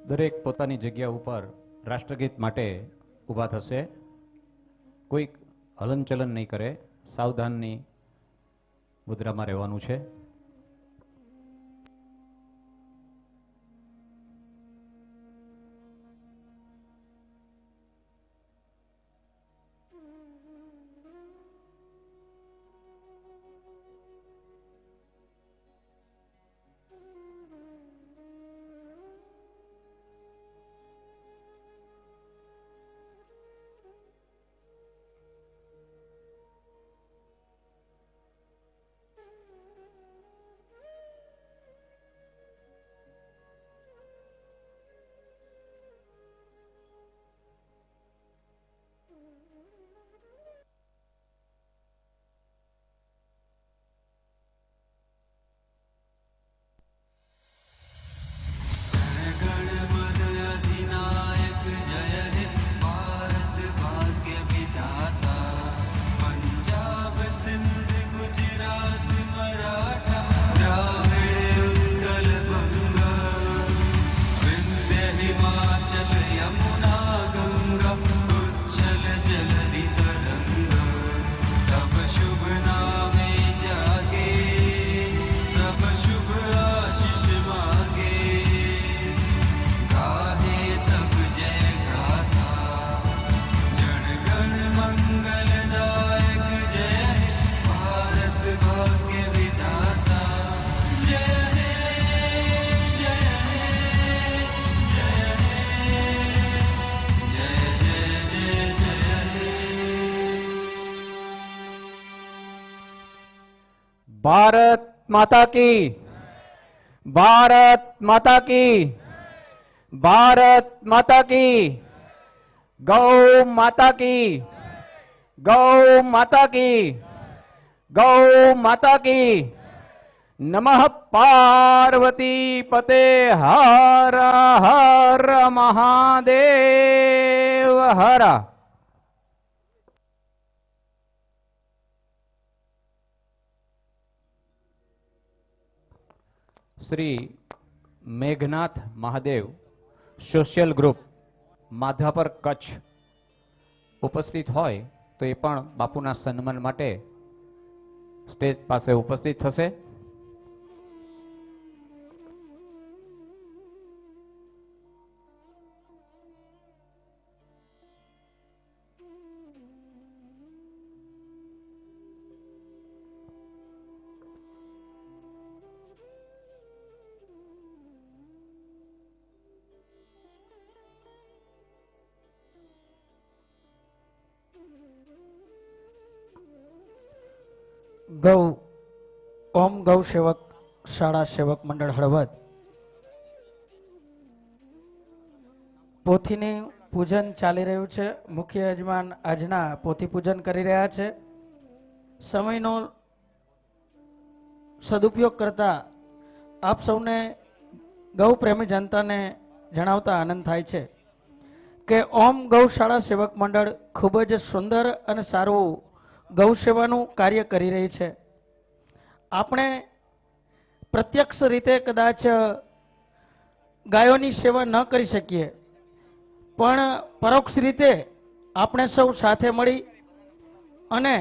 દરેક પોતાની જગ્યા ઉપર રાષ્ટ્રગીત માટે ઊભા થશે. કોઈ હલનચલન નહીં કરે, સાવધાનની મુદ્રામાં રહેવાનું છે. भारत माता की, भारत माता की, भारत माता की, गौ माता की, गौ माता की, गौ माता की. नमः पार्वती पते हर हर महादेव हर. श्री मेघनाथ महादेव सोशल ग्रुप माधापर कच्छ उपस्थित होय तो ये पण बापूना सन्मान माटे स्टेज पासे उपस्थित थशे. गौ ओम गौ सेवक शाळा सेवक मंडळ हळवद पोथीने पूजन चाली रह्યું છે. मुख्य यजमान આજના પોથી પૂજન કરી રહ્યા છે. સમયનો સદુપયોગ કરતા આપ સૌને ગૌ પ્રેમી જનતાને જણાવતા આનંદ થાય છે કે ઓમ ગૌશાળા સેવક મંડળ ખૂબ જ સુંદર અને સારું ગૌ સેવાનું કાર્ય કરી રહી છે. આપણે પ્રત્યક્ષ રીતે કદાચ ગાયોની સેવા ન કરી શકીએ, પણ પરોક્ષ રીતે આપણે સૌ સાથે મળી અને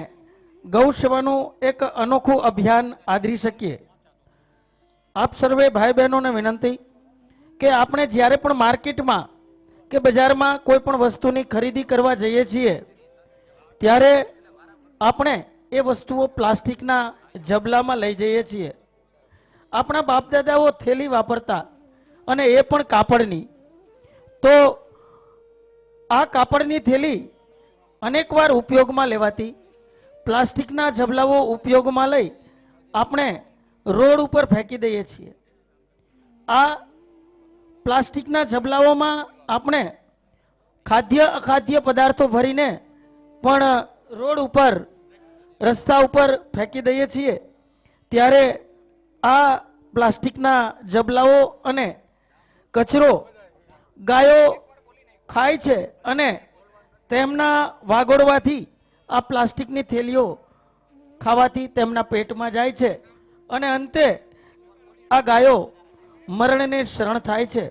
ગૌ સેવાનું એક અનોખું અભિયાન આદરી શકીએ. આપ સર્વે ભાઈ બહેનોને વિનંતી કે આપણે જ્યારે પણ માર્કેટમાં કે બજારમાં કોઈ પણ વસ્તુની ખરીદી કરવા જઈએ છીએ ત્યારે આપણે એ વસ્તુઓ પ્લાસ્ટિકના જબલામાં લઈ જઈએ છીએ. આપણા બાપદાદાઓ થેલી વાપરતા અને એ પણ કાપડની. તો આ કાપડની થેલી અનેકવાર ઉપયોગમાં લેવાતી, પ્લાસ્ટિકના જબલાઓ ઉપયોગમાં લઈ આપણે રોડ ઉપર ફેંકી દઈએ છીએ. આ પ્લાસ્ટિકના જબલાઓમાં આપણે ખાદ્ય અખાદ્ય પદાર્થો ભરીને પણ રોડ ઉપર રસ્તા ઉપર ફેંકી દઈએ છીએ. ત્યારે આ પ્લાસ્ટિકના જબલાઓ અને કચરો ગાયો ખાય છે અને તેમના વાગોળવાથી આ પ્લાસ્ટિકની થેલીઓ ખાવાથી તેમના પેટમાં જાય છે અને અંતે આ ગાયો મરણને શરણ થાય છે.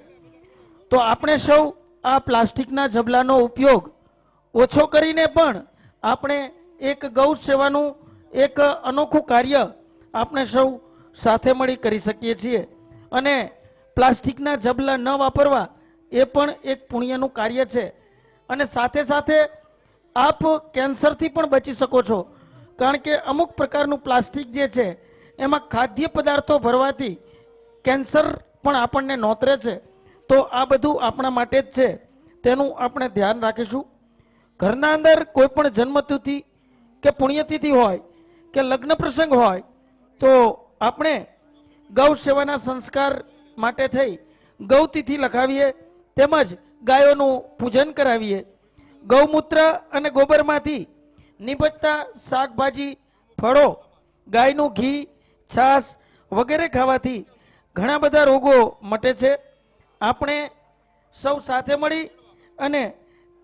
તો આપણે સૌ આ પ્લાસ્ટિકના ઝબલાનો ઉપયોગ ઓછો કરીને પણ આપણે એક ગૌ સેવાનું એક અનોખું કાર્ય આપણે સૌ સાથે મળી કરી શકીએ છીએ. અને પ્લાસ્ટિકના ઝબલા ન વાપરવા એ પણ એક પુણ્યનું કાર્ય છે. અને સાથે સાથે આપ કેન્સરથી પણ બચી શકો છો, કારણ કે અમુક પ્રકારનું પ્લાસ્ટિક જે છે એમાં ખાદ્ય પદાર્થો ભરવાથી કેન્સર પણ આપણને નોતરે છે. તો આ બધું આપણા માટે જ છે, તેનું આપણે ધ્યાન રાખીશું. ઘરના અંદર કોઈ પણ જન્મતિથિ કે પુણ્યતિથિ હોય કે લગ્ન પ્રસંગ હોય તો આપણે ગૌ સેવાના સંસ્કાર માટે થઈ ગૌતિથિ લખાવીએ, તેમજ ગાયોનું પૂજન કરાવીએ. ગૌમૂત્ર અને ગોબરમાંથી નીપજતા શાકભાજી, ફળો, ગાયનું ઘી, છાશ વગેરે ખાવાથી ઘણા બધા રોગો મટે છે. આપણે સૌ સાથે મળી અને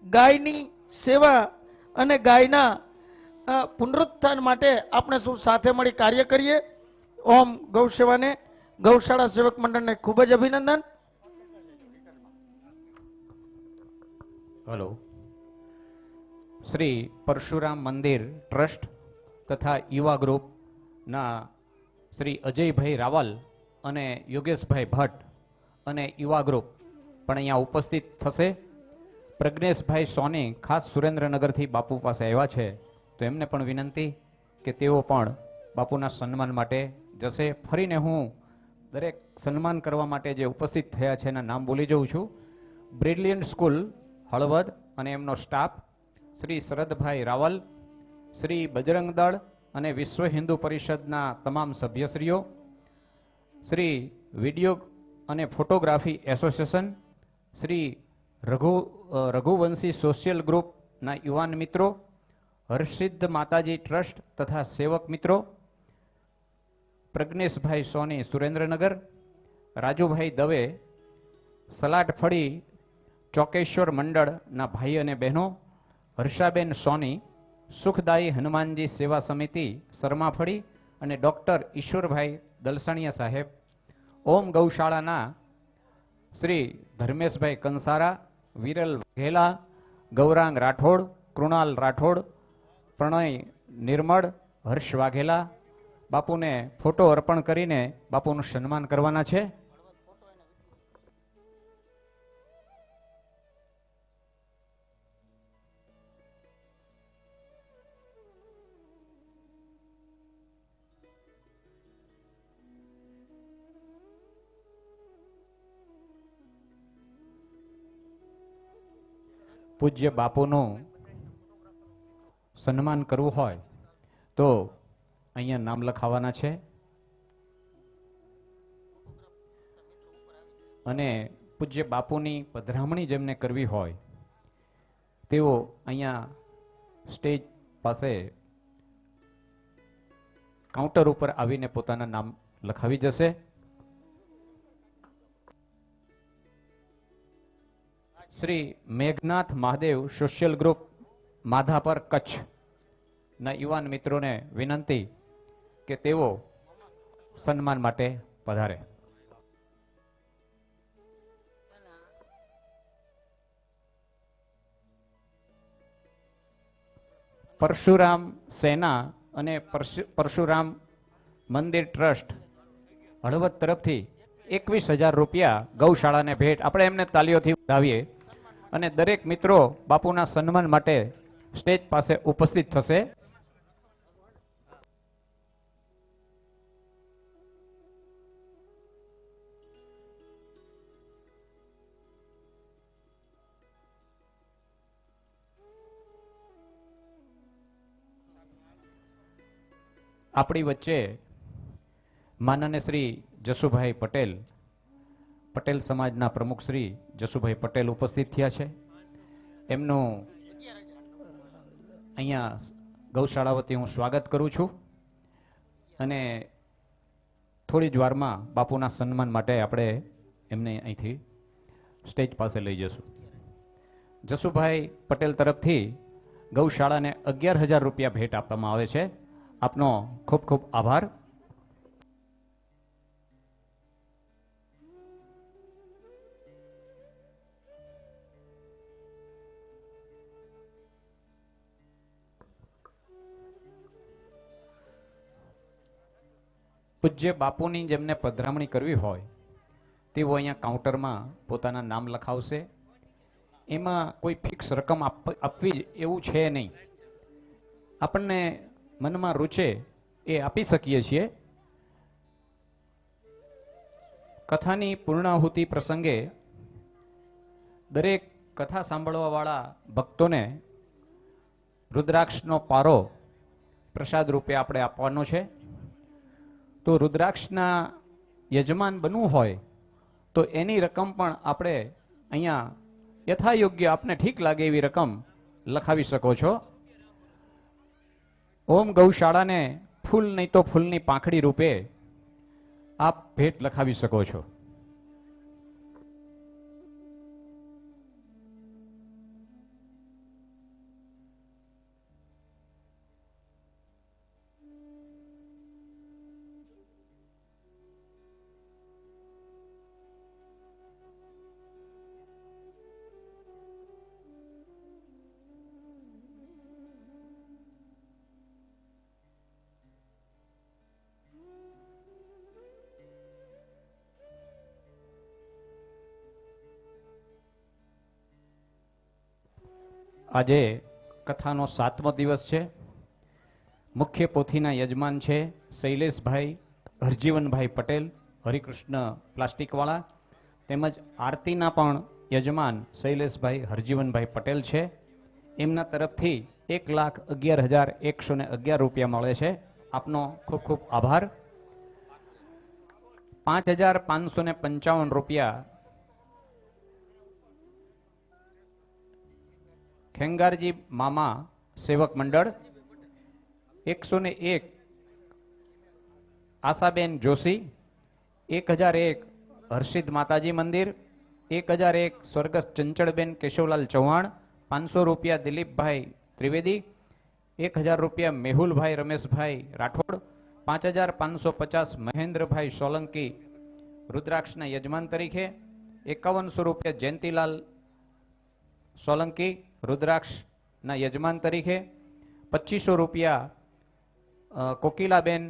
ગાયની સેવા અને ગાયના પુનરુત્થાન માટે આપણે સૌ સાથે મળી કાર્ય કરીએ. ઓમ ગૌ સેવાને, ગૌશાળા સેવક મંડળને ખૂબ જ અભિનંદન. હલો. શ્રી પરશુરામ મંદિર ટ્રસ્ટ તથા યુવા ગ્રુપના શ્રી અજયભાઈ રાવલ અને યોગેશભાઈ ભટ્ટ અને યુવા ગ્રુપ પણ અહીંયા ઉપસ્થિત થશે. પ્રજ્ઞેશભાઈ સોની ખાસ સુરેન્દ્રનગરથી બાપુ પાસે આવ્યા છે, તો એમને પણ વિનંતી કે તેઓ પણ બાપુના સન્માન માટે જશે. ફરીને હું દરેક સન્માન કરવા માટે જે ઉપસ્થિત થયા છે એના નામ બોલી જઉં છું. બ્રિલિયન્ટ સ્કૂલ હળવદ અને એમનો સ્ટાફ, શ્રી શરદભાઈ રાવલ, શ્રી બજરંગ દળ અને વિશ્વ હિન્દુ પરિષદના તમામ સભ્યશ્રીઓ, શ્રી વિડીયો અને photography association, Shri Raghuvanshi social ગ્રુપના યુવાન મિત્રો, હર્ષિદ્ધ માતાજી ટ્રસ્ટ તથા સેવક મિત્રો, પ્રજ્ઞેશભાઈ સોની સુરેન્દ્રનગર, રાજુભાઈ દવે સલાટફળી ચોકેશ્વર મંડળના ભાઈ અને બહેનો, હર્ષાબેન સોની સુખદાયી હનુમાનજી સેવા સમિતિ શર્માફળી અને ડૉક્ટર ઈશ્વરભાઈ દલસાણિયા સાહેબ, ઓમ ગૌશાળાના શ્રી ધર્મેશભાઈ કંસારા, વિરલ વાઘેલા, ગૌરાંગ રાઠોડ, કૃણાલ રાઠોડ, પ્રણય નિર્મળ, હર્ષ વાઘેલા બાપુને ફોટો અર્પણ કરીને બાપુનું સન્માન કરવાના છે. પૂજ્ય બાપુનું સન્માન કરવું હોય તો અહીંયા નામ લખાવાના છે. અને પૂજ્ય બાપુની પધરામણી જેમને કરવી હોય તેઓ અહીંયા સ્ટેજ પાસે કાઉન્ટર ઉપર આવીને પોતાના નામ લખાવી જશે. શ્રી મેઘનાથ મહાદેવ સોશિયલ ગ્રુપ માધાપર કચ્છ ના યુવાન મિત્રોને વિનંતી કે તેઓ સન્માન માટે પધારે. પરશુરામ સેના અને પરશુરામ મંદિર ટ્રસ્ટ હળવદ તરફથી 21,000 રૂપિયા ગૌશાળાને ભેટ. આપણે એમને તાલીઓથી વધાવીએ. અને દરેક મિત્રો બાપુના સન્માન માટે સ્ટેજ પાસે ઉપસ્થિત થશે. આપણી વચ્ચે માનનીય શ્રી જસુભાઈ પટેલ, પટેલ સમાજના પ્રમુખ શ્રી જસુભાઈ પટેલ ઉપસ્થિત થયા છે. એમનું અહીંયા ગૌશાળા વતી હું સ્વાગત કરું છું. અને થોડી જ વારમાં બાપુના સન્માન માટે આપણે એમને અહીંથી સ્ટેજ પાસે લઈ જશું. જસુભાઈ પટેલ તરફથી ગૌશાળાને 11,000 રૂપિયા ભેટ આપવામાં આવે છે. આપનો ખૂબ ખૂબ આભાર. પૂજ્ય બાપુની જેમને પધરામણી કરવી હોય તેઓ અહીંયા કાઉન્ટરમાં પોતાના નામ લખાવશે. એમાં કોઈ ફિક્સ રકમ આપવી એવું છે નહીં. આપણને મનમાં રૂચે એ આપી શકીએ છીએ. કથાની પૂર્ણાહુતિ પ્રસંગે દરેક કથા સાંભળવા વાળા ભક્તોને રુદ્રાક્ષનો પારો પ્રસાદ રૂપે આપણે આપવાનો છે. તો રુદ્રાક્ષના યજમાન બનવું હોય તો એની રકમ પણ આપણે અહીંયા યથાયોગ્ય આપને ઠીક લાગે એવી રકમ લખાવી શકો છો. ઓમ ગૌશાળાને ફૂલ નહીં તો ફૂલની પાંખડી રૂપે આપ ભેટ લખાવી શકો છો. આજે કથાનો 7મો દિવસ છે. મુખ્ય પોથીના યજમાન છે શૈલેષભાઈ હરજીવનભાઈ પટેલ, હરિકૃષ્ણ પ્લાસ્ટિકવાળા, તેમજ આરતીના પણ યજમાન શૈલેષભાઈ હરજીવનભાઈ પટેલ છે. એમના તરફથી 1,11,111 રૂપિયા મળે છે. આપનો ખૂબ ખૂબ આભાર. 5,555 રૂપિયા ખેંગારજી મામા સેવક મંડળ, 101 આશાબેન જોશી, 1,001 હર્ષિદ માતાજી મંદિર, 1,001 સ્વર્ગસ્થ ચંચળબેન કેશવલાલ ચૌહાણ, 500 રૂપિયા દિલીપભાઈ ત્રિવેદી, 1,000 રૂપિયા મેહુલભાઈ રમેશભાઈ રાઠોડ, 5,550 મહેન્દ્રભાઈ સોલંકી રુદ્રાક્ષના યજમાન તરીકે, 5100 રૂપિયા જયંતિલાલ સોલંકી રુદ્રાક્ષના યજમાન તરીકે, 2500 રૂપિયા કોકિલાબેન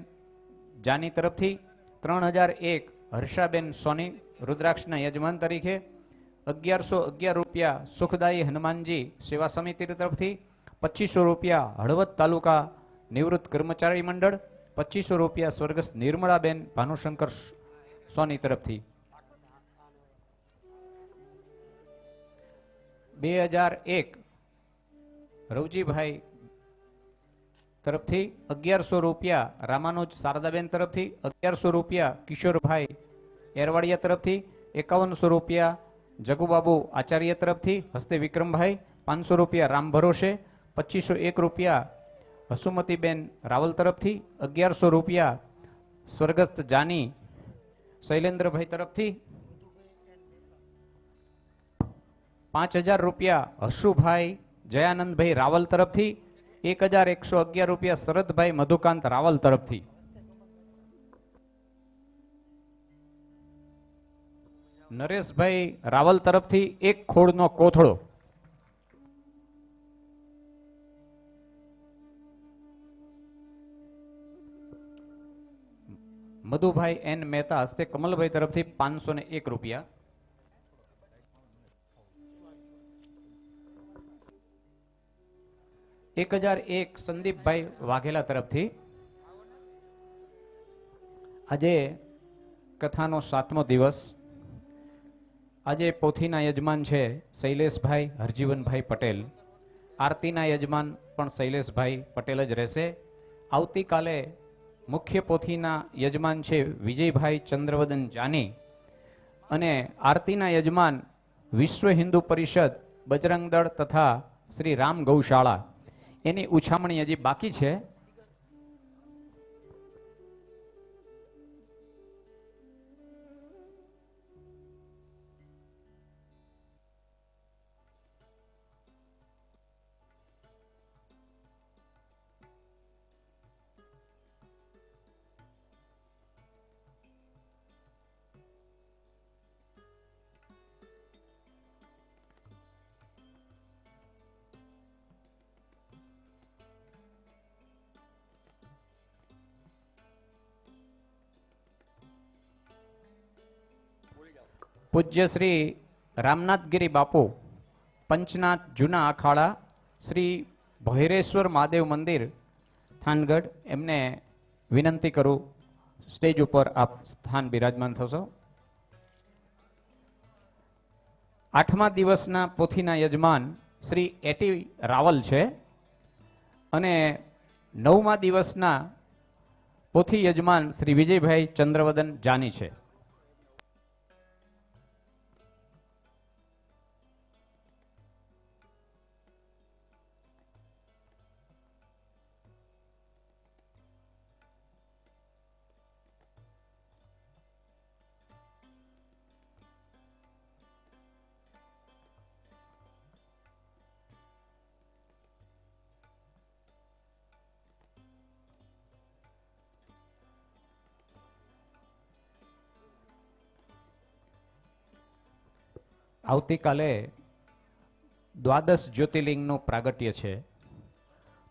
જાની તરફથી, 3,001 હર્ષાબેન સોની રુદ્રાક્ષના યજમાન તરીકે, 1,111 રૂપિયા સુખદાયી હનુમાનજી સેવા સમિતિ તરફથી, 2500 રૂપિયા હળવદ તાલુકા નિવૃત્ત કર્મચારી મંડળ, 2500 રૂપિયા સ્વર્ગસ્થ નિર્મળાબેન ભાનુશંકર સોની તરફથી, 2,001 રવજીભાઈ તરફથી, 1,100 રૂપિયા રામાનુજ શારદાબેન તરફથી, 1,100 રૂપિયા કિશોરભાઈ એરવાડિયા તરફથી, 5,100 રૂપિયા જગુબાબુ આચાર્ય તરફથી હસ્તે વિક્રમભાઈ, 500 રૂપિયા રામ ભરોસે, 2,501 રૂપિયા હસુમતીબેન રાવલ તરફથી, 1,100 રૂપિયા સ્વર્ગસ્થ જાની શૈલેન્દ્રભાઈ તરફથી, 5,000 રૂપિયા હશુભાઈ જયાનંદભાઈ રાવલ તરફથી, 1,111 રૂપિયા શરદભાઈ મધુકાંત રાવલ તરફથી, નરેશભાઈ રાવલ તરફથી 1 ખોડનો કોથળો, મધુભાઈ એન મહેતા હસ્તે કમલભાઈ તરફથી 501 રૂપિયા, 1,001 સંદીપભાઈ વાઘેલા તરફથી. આજે કથાનો 7મો દિવસ. આજે પોથીના યજમાન છે શૈલેષભાઈ હરજીવનભાઈ પટેલ. આરતીના યજમાન પણ શૈલેષભાઈ પટેલ જ રહેશે. આવતીકાલે મુખ્ય પોથીના યજમાન છે વિજયભાઈ ચંદ્રવદન જાની અને આરતીના યજમાન વિશ્વ હિન્દુ પરિષદ બજરંગ દળ તથા શ્રી રામ ગૌશાળા. એની ઉછામણી હજી બાકી છે. પૂજ્ય શ્રી રામનાથગીરી બાપુ પંચનાથ જૂના અખાડા શ્રી ભૈરેશ્વર મહાદેવ મંદિર થાનગઢ, એમને વિનંતી કરું સ્ટેજ ઉપર આપ સ્થાન બિરાજમાન થશો. 8મા દિવસના પોથીના યજમાન શ્રી એટી રાવલ છે અને 9મા દિવસના પોથી યજમાન શ્રી વિજયભાઈ ચંદ્રવદન જાની છે. આવતીકાલે દ્વાદશ જ્યોતિર્લિંગનું પ્રાગટ્ય છે.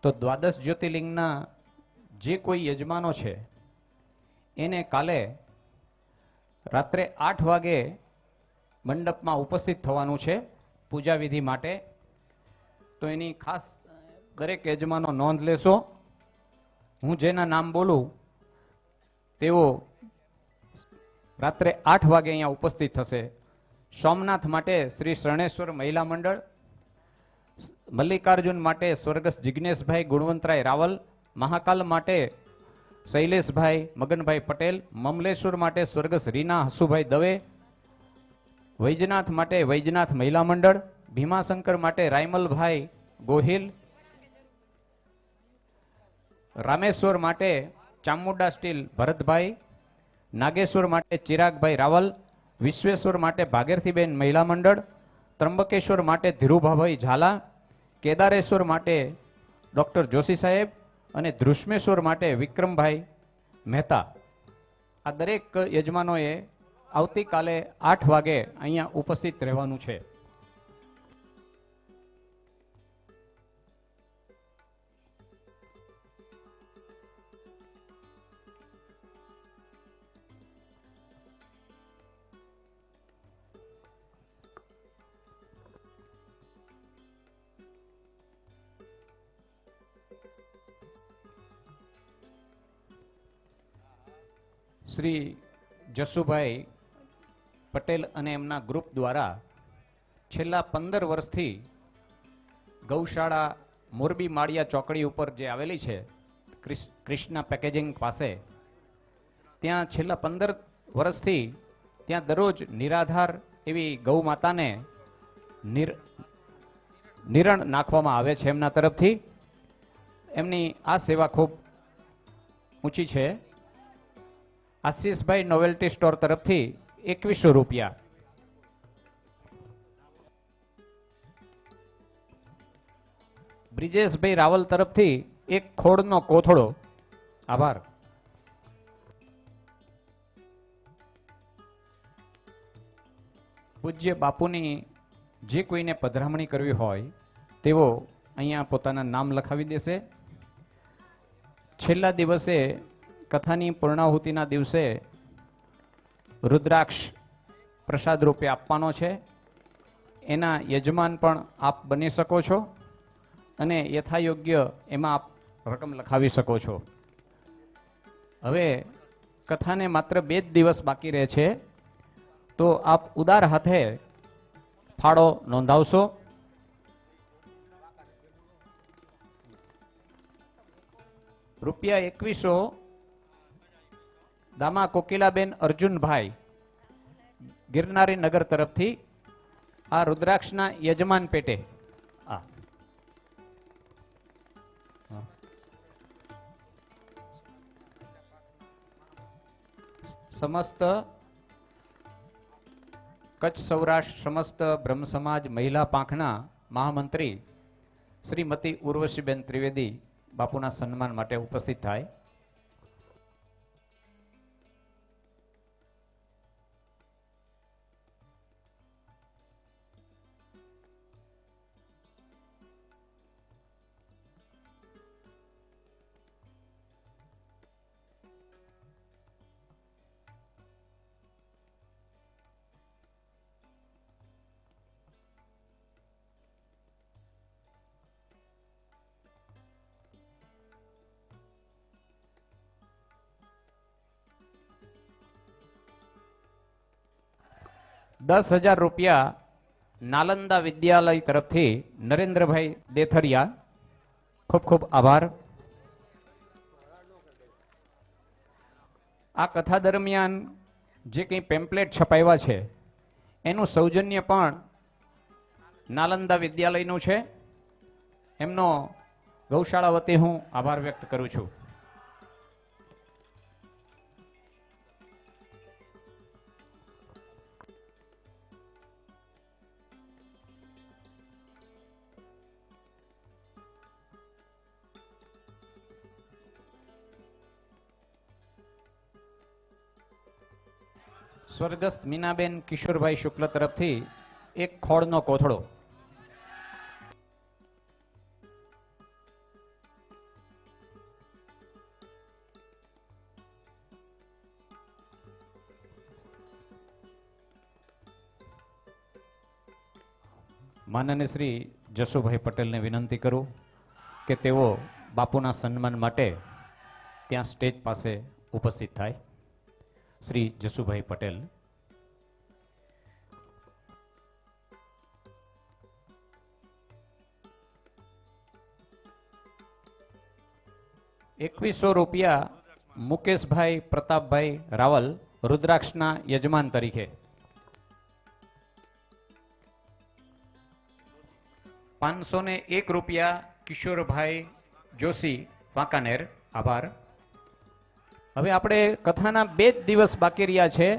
તો દ્વાદશ જ્યોતિર્લિંગના જે કોઈ યજમાનો છે એને કાલે રાત્રે 8 વાગે મંડપમાં ઉપસ્થિત થવાનું છે પૂજા વિધિ માટે. તો એની ખાસ દરેક યજમાનો નોંધ લેશો. હું જેના નામ બોલું તેઓ રાત્રે 8 વાગે અહીંયા ઉપસ્થિત થશે. સોમનાથ માટે શ્રી શરણેશ્વર મહિલા મંડળ, મલ્લિકાર્જુન માટે સ્વર્ગસ્થ જિજ્ઞેશભાઈ ગુણવંતરાય રાવલ, મહાકાલ માટે શૈલેષભાઈ મગનભાઈ પટેલ, મમલેશ્વર માટે સ્વર્ગસ્થ રીના હસુભાઈ દવે, વૈજનાથ માટે વૈજનાથ મહિલા મંડળ, ભીમાશંકર માટે રાયમલભાઈ ગોહિલ, રામેશ્વર માટે ચામુંડા સ્ટીલ ભરતભાઈ, નાગેશ્વર માટે ચિરાગભાઈ રાવલ, વિશ્વેશ્વર માટે ભાગીરથીબેન મહિલા મંડળ, ત્રંબકેશ્વર માટે ધીરુભાભાઈ ઝાલા, કેદારેશ્વર માટે ડોક્ટર જોશી સાહેબ અને ધ્રુષ્મેશ્વર માટે વિક્રમભાઈ મહેતા. આ દરેક યજમાનોએ આવતીકાલે 8 વાગે અહીંયા ઉપસ્થિત રહેવાનું છે. શ્રી જસુભાઈ પટેલ અને એમના ગ્રુપ દ્વારા છેલ્લા 15 વર્ષથી ગૌશાળા મોરબી માળિયા ચોકડી ઉપર જે આવેલી છે કૃષ્ણા પેકેજિંગ પાસે, ત્યાં છેલ્લા 15 વર્ષથી ત્યાં દરરોજ નિરાધાર એવી ગૌ માતાને નિરણ નાખવામાં આવે છે એમના તરફથી. એમની આ સેવા ખૂબ ઊંચી છે. આશીષભાઈ નોવેલ્ટી સ્ટોર તરફથી 2100 રૂપિયા. બ્રિજેશભાઈ રાવલ તરફથી એક ખોડનો કોથળો. આભાર. પૂજ્ય બાપુની જે કોઈને પધરામણી કરવી હોય તેઓ અહીંયા પોતાના નામ લખાવી દેશે. છેલ્લા દિવસે કથાની પૂર્ણાહુતિના દિવસે રુદ્રાક્ષ પ્રસાદ રૂપે આપવાનો છે. એના યજમાન પણ આપ બની શકો છો અને યથાયોગ્ય એમાં આપ રકમ લખાવી શકો છો. હવે કથાને માત્ર 2 જ દિવસ બાકી રહે છે, તો આપ ઉદાર હાથે ફાળો નોંધાવશો. રૂપિયા 2100 દામા કોકિલાબેન અર્જુનભાઈ ગિરનારી નગર તરફથી આ રુદ્રાક્ષના યજમાન પેટે. સમસ્ત કચ્છ સૌરાષ્ટ્ર સમસ્ત બ્રહ્મ સમાજ મહિલા પાંખના મહામંત્રી શ્રીમતી ઉર્વશીબેન ત્રિવેદી બાપુના સન્માન માટે ઉપસ્થિત થાય. 10,000 રૂપિયા નાલંદા વિદ્યાલય તરફથી નરેન્દ્રભાઈ દેથરિયા, ખૂબ ખૂબ આભાર. આ કથા દરમિયાન જે કંઈ પેમ્પલેટ છપાવ્યા છે એનું સૌજન્ય પણ નાલંદા વિદ્યાલયનું છે. એમનો ગૌશાળા વતી હું આભાર વ્યક્ત કરું છું. સ્વર્ગસ્થ મીનાબેન કિશોરભાઈ શુક્લ તરફથી એક ખોળનો કોથળો. માનનીય શ્રી જસુભાઈ પટેલને વિનંતી કરું કે તેઓ બાપુના સન્માન માટે ત્યાં સ્ટેજ પાસે ઉપસ્થિત થાય. શ્રી જસુભાઈ પટેલ. ₹2100 મુકેશભાઈ પ્રતાપભાઈ રાવલ, રુદ્રાક્ષના યજમાન તરીકે. ₹501 કિશોરભાઈ જોશી, વાંકાનેર, આભાર. હવે આપણે કથાના 2 જ દિવસ બાકી રહ્યા છે.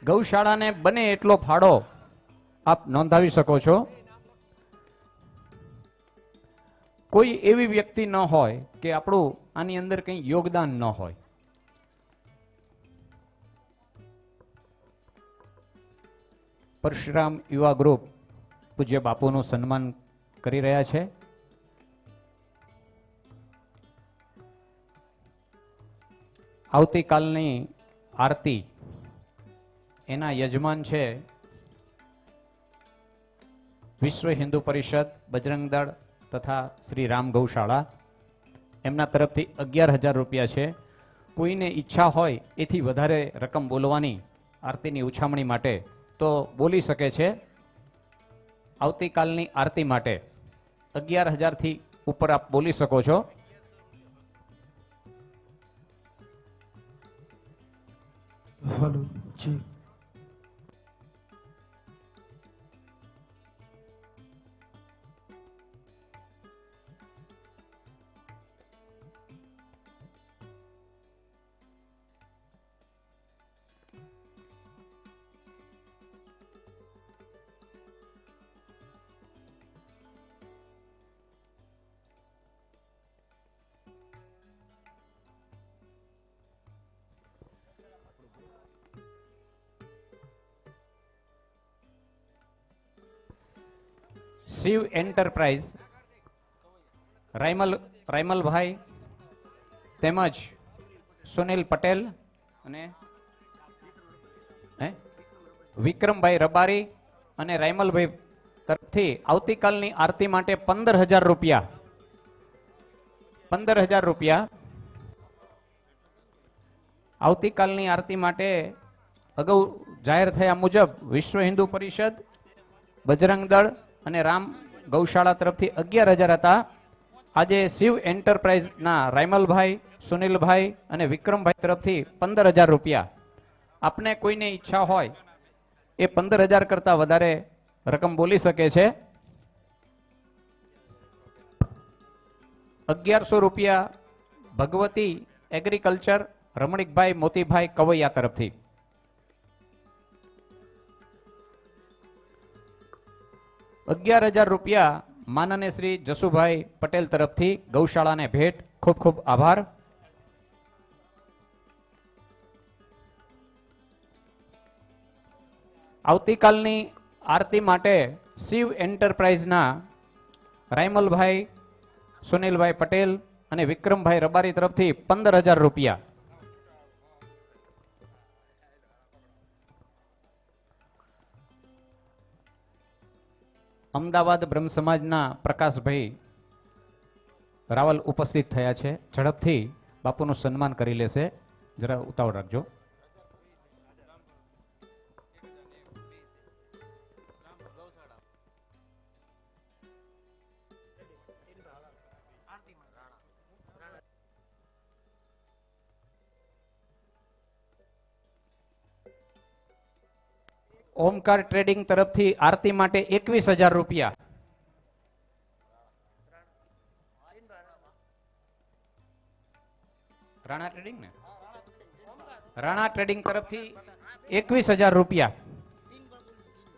ગૌશાળાને બને એટલો ફાળો આપ નોંધાવી શકો છો. કોઈ એવી વ્યક્તિ ન હોય કે આપણું આની અંદર કંઈ યોગદાન ન હોય. પરશુરામ યુવા ગ્રુપ પૂજ્ય બાપુનું સન્માન કરી રહ્યા છે. આવતીકાલની આરતી એના યજમાન છે વિશ્વ હિન્દુ પરિષદ, બજરંગ દળ તથા શ્રી રામ ગૌશાળા. એમના તરફથી ₹11,000 છે. કોઈને ઈચ્છા હોય એથી વધારે રકમ બોલવાની આરતીની ઉછામણી માટે તો બોલી શકે છે. આવતીકાલની આરતી માટે 11,000 થી ઉપર આપ બોલી શકો છો. हेलो जी. શિવ એન્ટરપ્રાઇઝ રાયમલભાઈ તેમજ સુનિલ પટેલ અને વિક્રમભાઈ રબારી અને રાયમલભાઈ તરફથી આવતીકાલની આરતી માટે ₹15,000 આવતીકાલની આરતી માટે અગાઉ જાહેર થયા મુજબ વિશ્વ હિન્દુ પરિષદ, બજરંગ દળ અને રામ ગૌશાળા તરફથી 11,000 હતા. આજે શિવ એન્ટરપ્રાઇઝના રાયમલભાઈ, સુનિલભાઈ અને વિક્રમભાઈ તરફથી ₹15,000. આપને કોઈને ઈચ્છા હોય એ 15,000 કરતા વધારે રકમ બોલી શકે છે. ₹1,100 ભગવતી એગ્રીકલ્ચર, રમણીકભાઈ મોતીભાઈ કવૈયા તરફથી. ₹11,000 માનનીય શ્રી જસુભાઈ પટેલ તરફથી ગૌશાળાને ભેટ. ખૂબ ખૂબ આભાર. આવતીકાલની આરતી માટે શિવ એન્ટરપ્રાઇઝના રાયમલભાઈ, સુનિલભાઈ પટેલ અને વિક્રમભાઈ રબારી તરફથી ₹15,000. અમદાવાદ બ્રહ્મ સમાજના પ્રકાશભાઈ રાવલ ઉપસ્થિત થયા છે. ઝડપથી બાપુનું સન્માન કરી લેશે. જરા ઉતાવળ રાખજો. ઓમકાર ટ્રેડિંગ તરફથી આરતી માટે 21,000 રૂપિયા. રાણા ટ્રેડિંગ ને રાણા ટ્રેડિંગ તરફથી 21,000 રૂપિયા.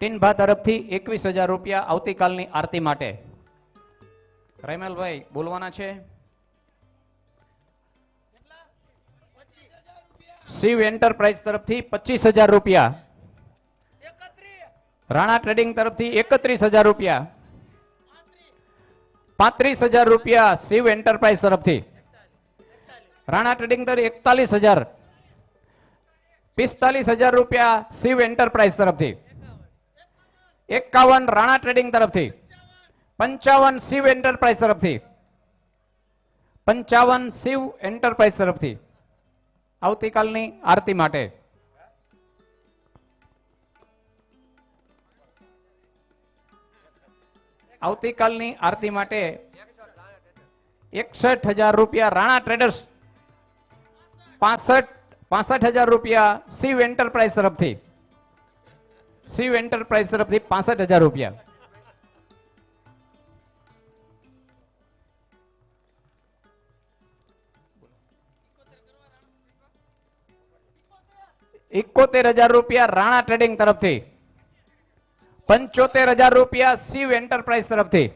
ટીનભા તરફથી 21,000 રૂપિયા આવતીકાલની આરતી માટે. રાયમલભાઈ બોલવાના છે. શિવ એન્ટરપ્રાઇઝ તરફથી 25,000 રૂપિયા. રાણા ટ્રેડિંગ તરફથી 31,000 રૂપિયા. 35,000 રૂપિયા શિવ એન્ટરપ્રાઇઝ તરફથી. રાણા ટ્રેડિંગ તરફ 41,000. 45,000 રૂપિયા શિવ એન્ટરપ્રાઇઝ તરફથી. 51 રાણા ટ્રેડિંગ તરફથી. 55 શિવ એન્ટરપ્રાઇઝ તરફથી. 55 શિવ એન્ટરપ્રાઇઝ તરફથી આવતીકાલની આરતી માટે. આવતીકાલની આરતી માટે 61,000 રૂપિયા રાણા ટ્રેડર્સ. 65,000 રૂપિયા શિવ એન્ટરપ્રાઇઝ તરફથી. શિવ એન્ટરપ્રાઇઝ તરફથી 65,000 રૂપિયા. ₹71,000 રાણા ટ્રેડિંગ તરફથી. 75,000 રૂપિયા શિવ એન્ટરપ્રાઇઝ તરફથી.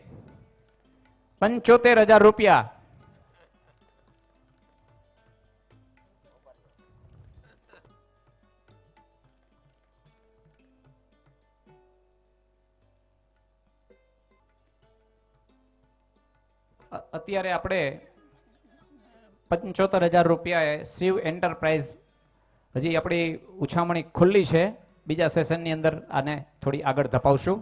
75,000 રૂપિયા. અત્યારે આપણે 75,000 રૂપિયા શિવ એન્ટરપ્રાઇઝ હજી આપણી ઉછામણી ખુલ્લી છે. બીજા સેશનની અંદર આને થોડી આગળ ધપાવશું.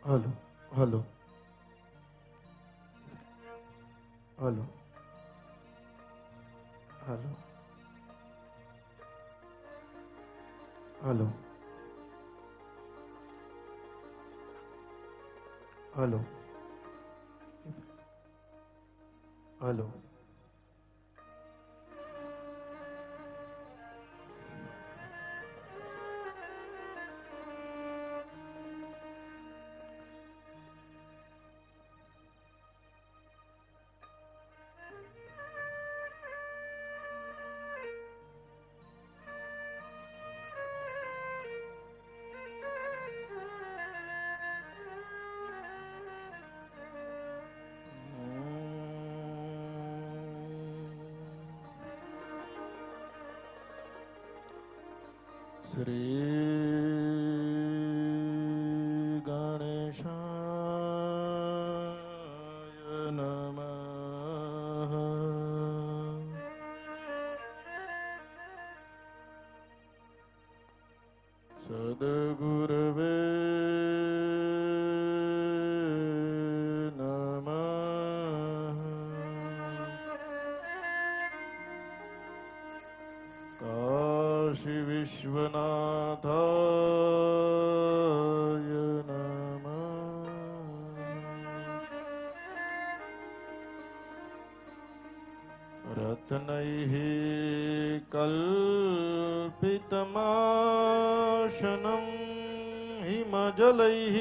Hello hello hello hello hello hello hello Shri સદગુરવે નમઃ. કાશી વિશ્વનાથાય નમઃ. રત્નૈઃ કલ્પિતમાશनं હિમજલૈઃ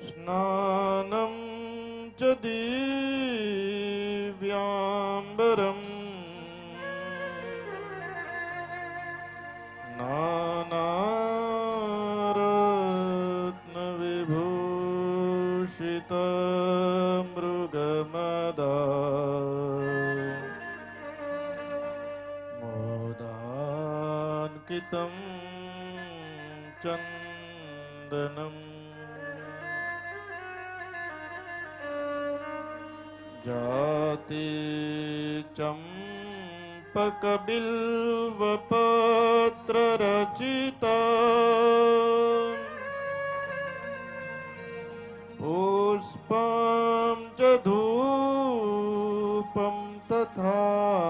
સ્નાनं ચ દિવ્યાંબરम् નાનારત્નવિભૂષિતમૃગમદા મોદાન્કિतं ચંદનम् જાતિ ચંપકબિલ્વપત્ર રચિતા પુષ્પં ચ ધૂપં તથા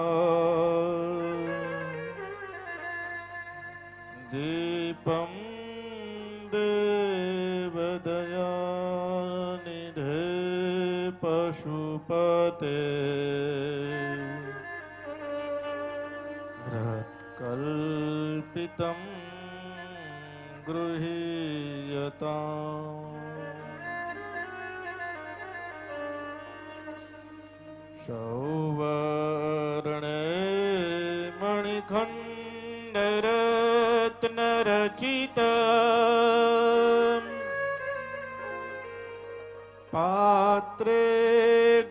દીપં દેવદયાનિધે પશુપતે કલ્પિतं ગૃહીયતાम्. સૌવર્ણે મણિખંડરત્નરચિતम् પાત્રે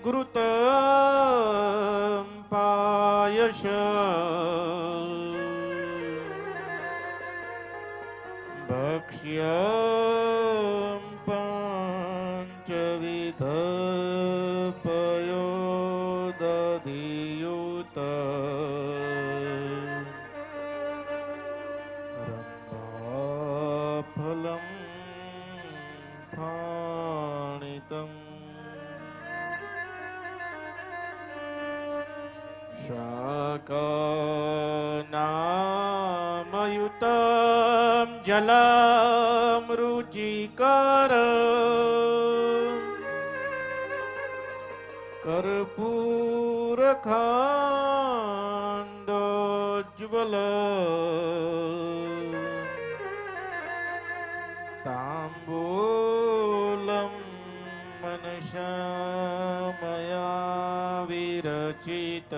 ઘૃતમ પાયશ ભક્ષ્યં પંચવિધ પયોદધિયુત રંભાફલં ફાણિતम् શાકાનામયુतं જલમ રુચિકર કર્પૂરખાંડોજ્જવલ તાંબૂલમ મનસા મયા વિરચિત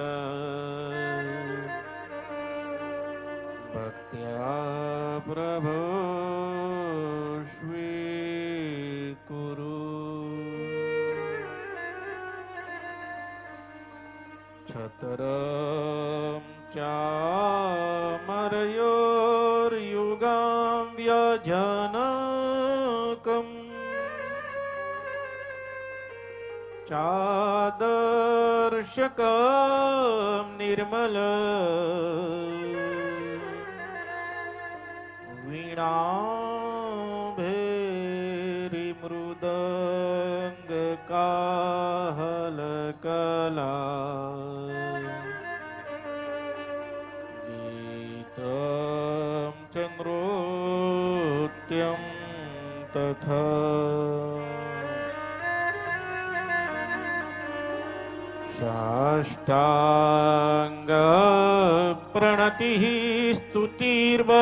ભક્ત્યા પ્રભો સ્વીકુરુ. છતરમ ચામરયોર્યુગાં વ્યજનકમ ચાદર્શકમ નિર્મલ વીણાભેરી મૃદંગ કાહલકલા ગીતમ ચંદ્રોત્યમ તથા સાષ્ટાંગ પ્રણતિઃ સ્તુતિર્બહુવિધા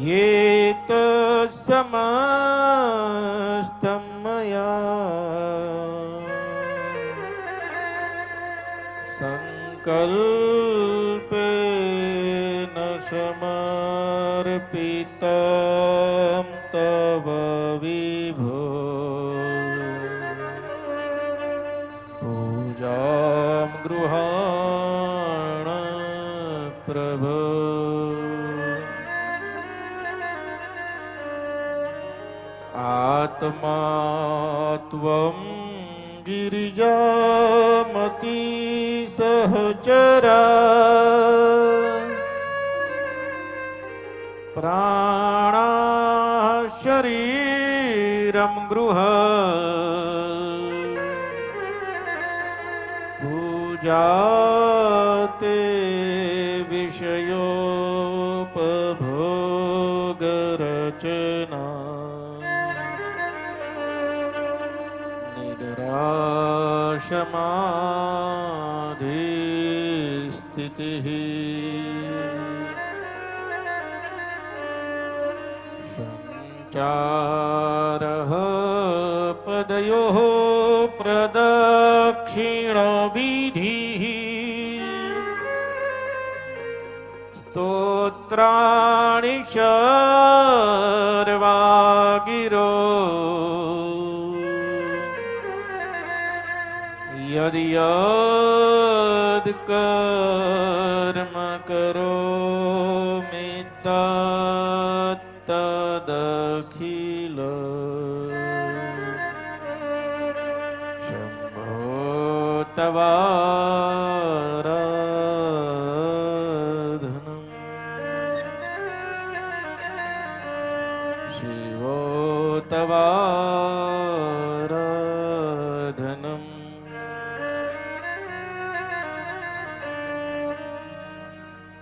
યેત સમસ્તં મયા સંકલ્પેન સમર્પિતં તવ વિભો પૂજામ ગૃહાણ પ્રભો. આત્મા ત્વં गिरिजामती सहचरा प्राणा शरीरं गृह पूजाते विषयोपभोगरचना निद्राशमाधिस्थितिः संचारः पदयोः प्रदक्षिणविधिः स्तोत्राणि शर्वा गिरो यदि यद् कर्म करोमि तदखिल शम्भो तवाराधनम् शिवो तवाराधनम्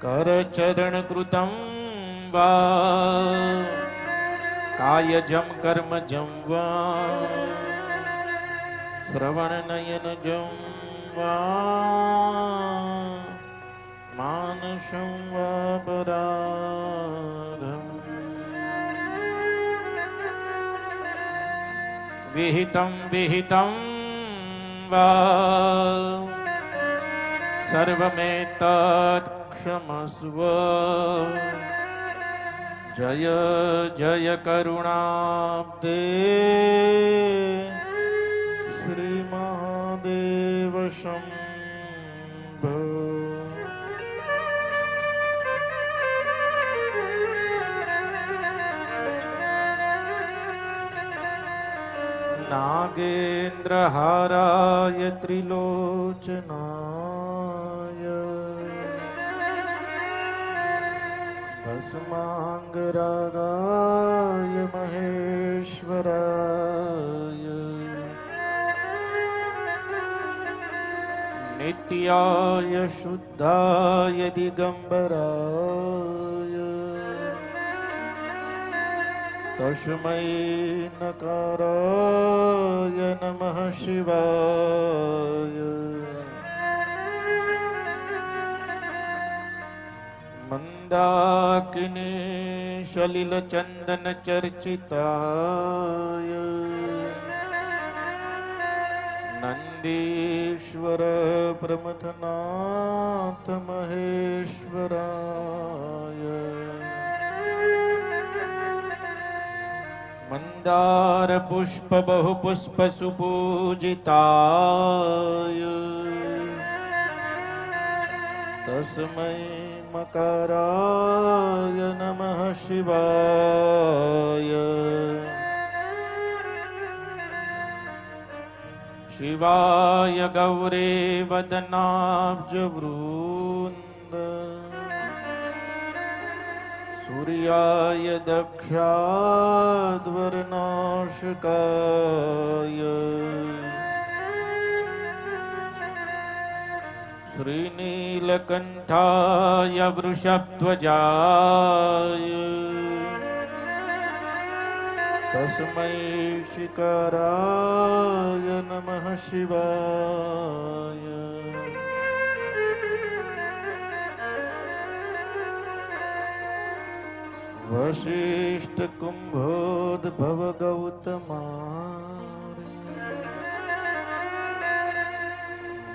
करचरणकृतं वा कायजं कर्मजं वा श्रवणनयनजं वा मानसं वा पराधम् विहितं वा सर्वमेतत् क्षमस्व जय जय करुणाब्दे श्री महादेव शंभो नागेन्द्रहाराय त्रिलोचनाय भस्मांगरागाय महेश्वराय नित्याय शुद्धाय दिगंबराय तस्मै नकाराय नमः शिवाय मंदाकिनी सलिलचंदन चर्चिताय नंदीश्वर प्रमथनाथ महेश्वराय मंदार पुष्प बहुपुष्प सुपूजिताय तस्मै मकाराय नमः शिवाय शिवाय गौरे वदनाब्जवृन्द सूर्याय दक्षाध्वरनाशकाय श्रीनीलकण्ठाय वृषध्वजाय तस्मै शिकाराय नमः शिवाय वसिष्ठ कुंभोद्भव गौतमार्य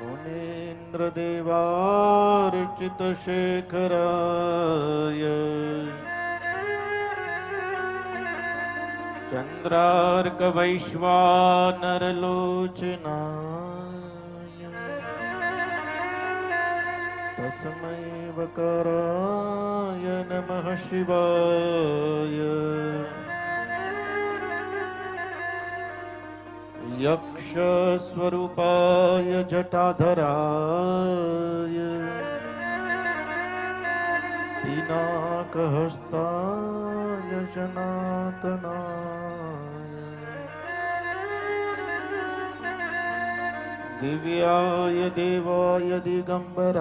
मुनीन्द्र देवार्चित शेखराय चंद्रार्क वैश्वानरलोचनाय तस्मै वकाराय नमः शिवाय यक्षस्वरूपाय जटाधराय पिनाकहस्ताय सनातनाय दिव्याय देवाय दिगंबराय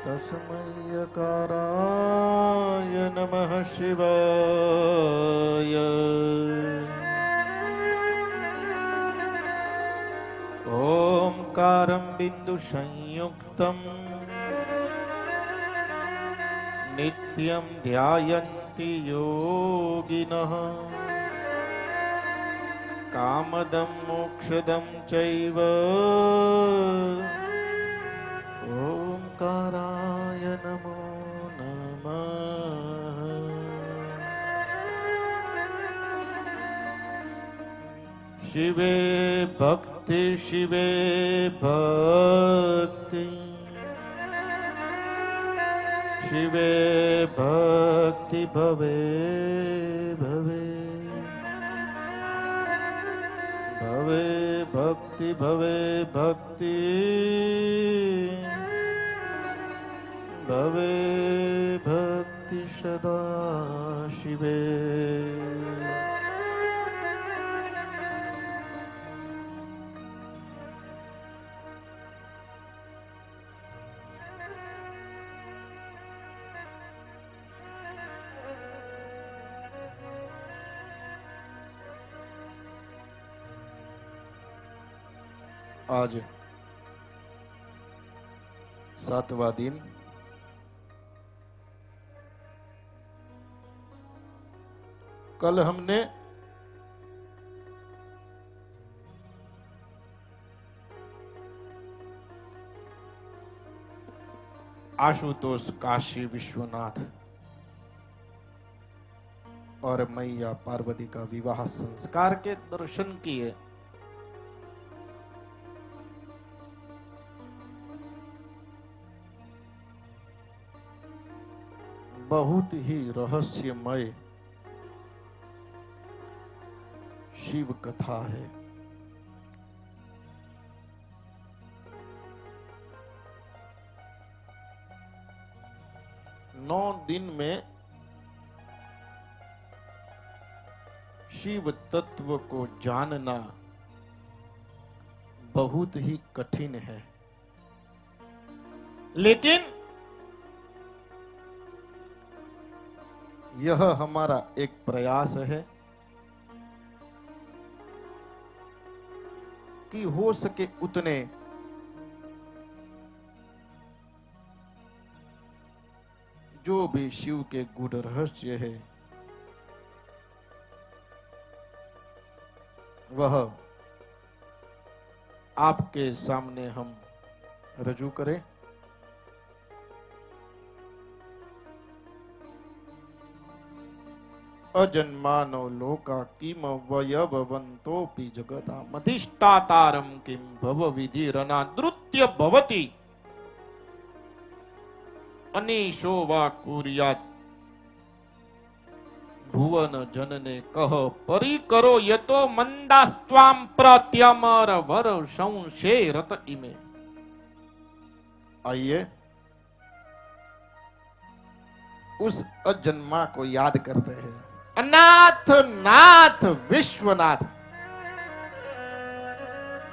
तस्मै यकाराय नमः शिवाय ओंकारं बिंदु संयुक्तं नित्यं ध्यायन्ति योगिनः कामदं मोक्षदं चैव ओंकाराय नमो नमः। शिवे भक्ति शिवे भक्ति शिवे भक्ति भवे भवे भवे भक्ति भवे भक्ति भवे भक्ति सदा शिवे। आज 7वां दिन कल हमने आशुतोष काशी विश्वनाथ और मैया पार्वती का विवाह संस्कार के दर्शन किए। बहुत ही रहस्यमय शिव कथा है। नौ दिन में शिव तत्व को जानना बहुत ही कठिन है, लेकिन यह हमारा एक प्रयास है कि हो सके उतने जो भी शिव के गूढ़ रहस्य है वह आपके सामने हम रजू करें। अजन्मानो लोका किम वयववन्तोऽपि जगतामधिष्ठातारं किं भवविधिरनादृत्य भवति अनीशो वा कुर्यात् भुवन जनने कह परिकरो यतो मंदास्त्वां प्रत्यमर वर संशेरत इमे। आइए उस अजन्मा को याद करते हैं। अनाथ नाथ विश्वनाथ,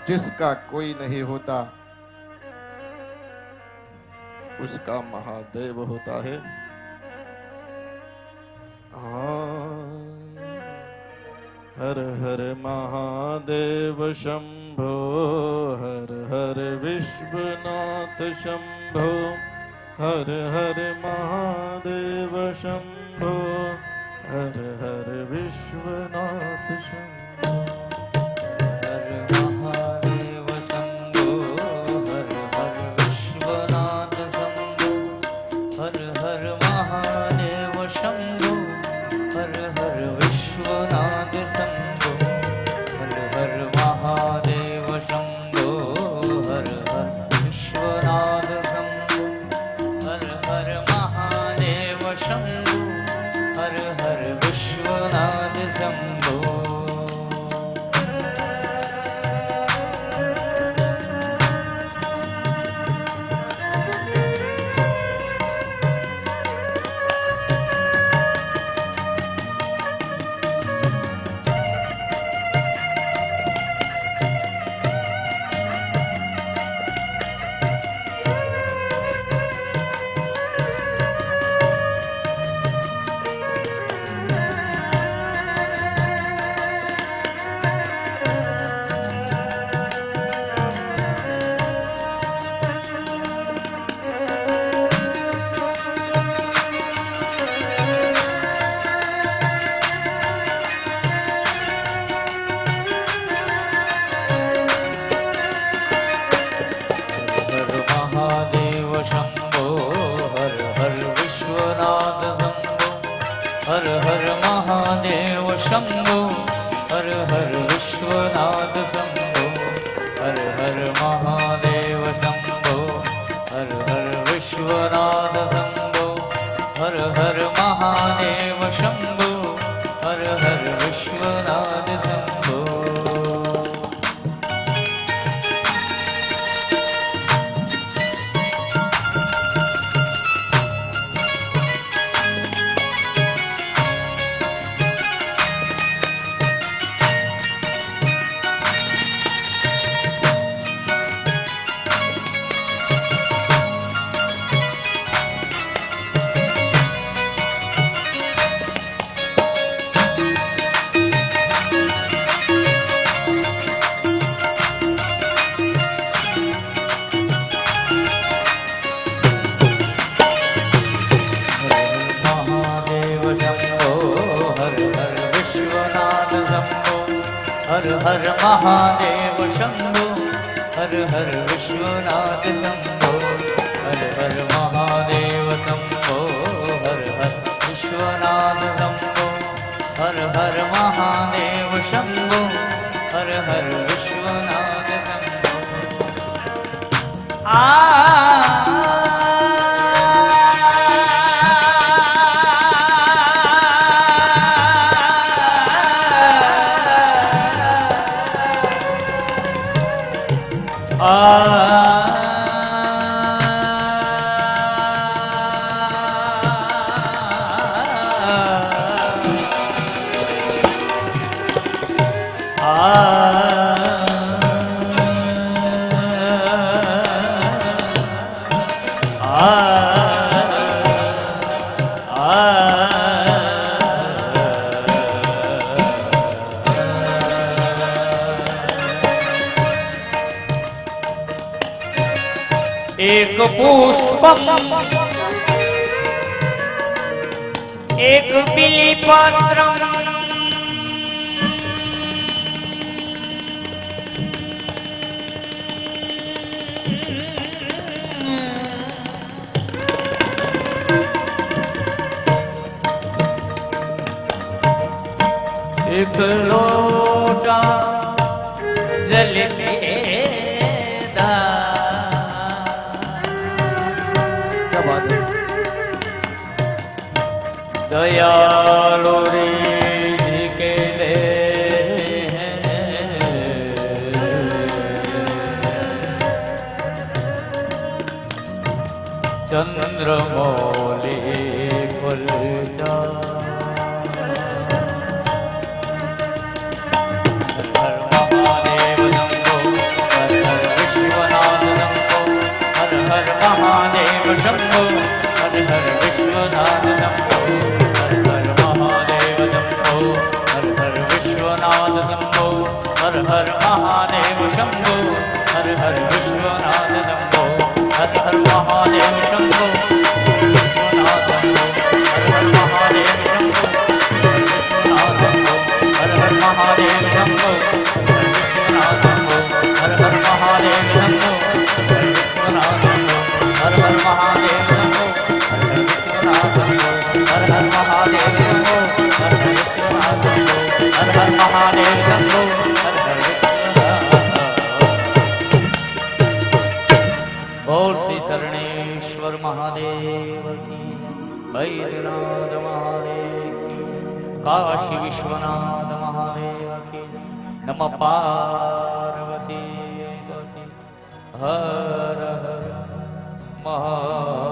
जिसका कोई नहीं होता उसका महादेव होता है। हर हर महादेव शंभो, हर हर विश्वनाथ शंभो, हर हर महादेव शंभो, हर हर विश्वनाथ शंभो। हर महादेव शंभो, हर हर विश्वनाथ शंभो, हर हर महादेव शंभो, हर हर विश्वनाथ शंभो, हर हर महादेव शंभो, हर हर विश्वनाथ शंभो, हर हर महादेव शंभो, हर हर विश्वनाथ शंभो शंभो हर हर विश्वनाथ शंभो हर हर महादेव शंभो हर हर विश्वनाथ शंभो हर हर महादेव शंभो हर हर विश्वनाथ शंभो हर हर महादेव शंभो हर हर विश्वनाथ शंभो हर हर महादेव शंभो हर हर विश्वनाथ शंभो हर हर महादेव शंभो हर हर विश्वनाथ शंभो एक पुष्पम एक बिलीपत्रम एक लोटा जल दयालु रीझ के दे चंद्रमौली फल जा हर महादेव शंभो हर हर विश्वनाथ शंभो हर हर महादेव शंभो हर हर विश्वनाथ शंभो हर हर महादेव शंभो हर हर विश्वनाथ शंभो हर हर महादेव शंभो हर हर विश्वनाथ शंभो हर हर महादेव शंभो विश्वनाथ शंभो हर हर महादेव शंभो विश्वनाथ शंभो हर हर महादेव शंभो विश्वनाथ शंभो हर हर महादेव शंभो विश्वनाथ शंभो हर हर महादेव शंभो विश्वनाथ शंभो हर हर महादेव शंभो हर हर बोल श्री शरणेश्वर महादेव की, बैद्यनाथ महादेव की, काशी विश्वनाथ વિશ્વનાથ મહાદેવ કી જય. નમઃ પાર્વતી પતિ. હર હર મહાદેવ.